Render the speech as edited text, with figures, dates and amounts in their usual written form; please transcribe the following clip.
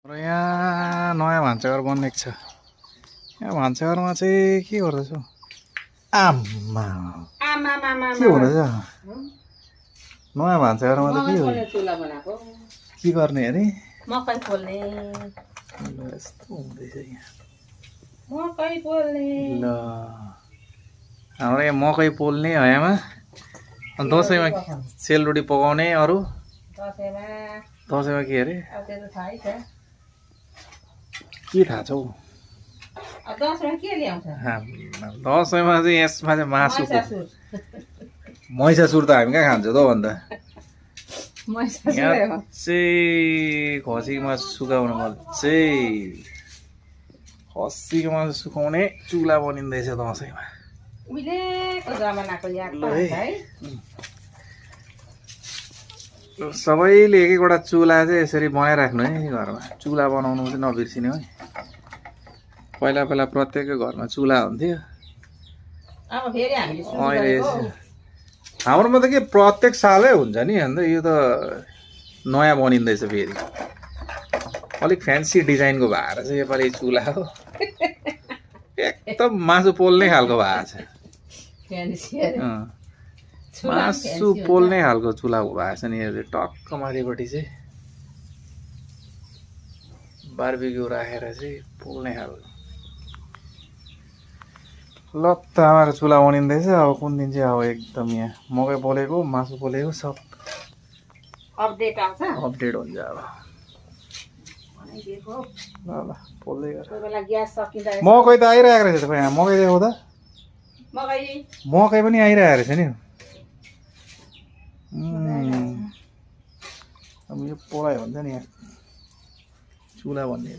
र यहाँ नयाँ भान्साघर बनेको छ। यहाँ भान्साघरमा चाहिँ के गर्दैछ? आम्मा के हुँदैछ? नयाँ भान्साघरमा त के हो? के गर्ने अरे? मकै पोल्ने। यस्तो हुँदैछ यहाँ। मकै पोल्ने। ल हाम्रो यहाँ मकै पोल्ने हयामा अनि दसैँमा सेलरोटी पकाउने। अरू दसैँमा के अरे? के थाहा छ हौ? दसैँमा के ल्याउँछ? दसैँमा चाहिँ यसमा चाहिँ मासु। महिषासुर त हामी कहाँ खान्छ त हो अन्त? यहाँ चाहिँ खसीको मासु सुकाउनु पर्छ। खसीको मासु सुकाउने चुला बनिँदैछ दसैँमा। उहिलेको जमानाको याद है। सबैले एक एकवटा चुला चाहिँ यसरी बनाइराख्नु है घरमा। चुला बनाउनु चाहिँ नबिर्सिने है। पहिला पहिला प्रत्येकको घरमा चुला हुन्थ्यो। अब फेरि हामीले अहिले हाम्रोमा त के प्रत्येक सालै हुन्छ नि। अन्त यो त नयाँ बनिँदैछ फेरि। अलिक फ्यान्सी डिजाइनको भएर चाहिँ योपालि चुला हो। एकदम मासु पोल्ने खालको भएको छ। मासु पोल्ने खालको चुला भएको छ नि। यो चाहिँ टक्क माथिपट्टि चाहिँ बारबिक्यू राखेर चाहिँ पोल्ने खालको। लत्त आमाको चुला बनिँदैछ। अब कुन दिन चाहिँ अब एकदम यहाँ मकै पोलेको मासु पोलेको सब अपडेट आउँछ। अपडेट हुन्छ अब। ल ल पोल्दै गर। मकै त आइरहेको रहेछ त यहाँ। मकै देखाउ त। मकै पनि आइरहेको रहेछ नि। अब यो पोलाइ हुन्छ नि यहाँ चुला भन्ने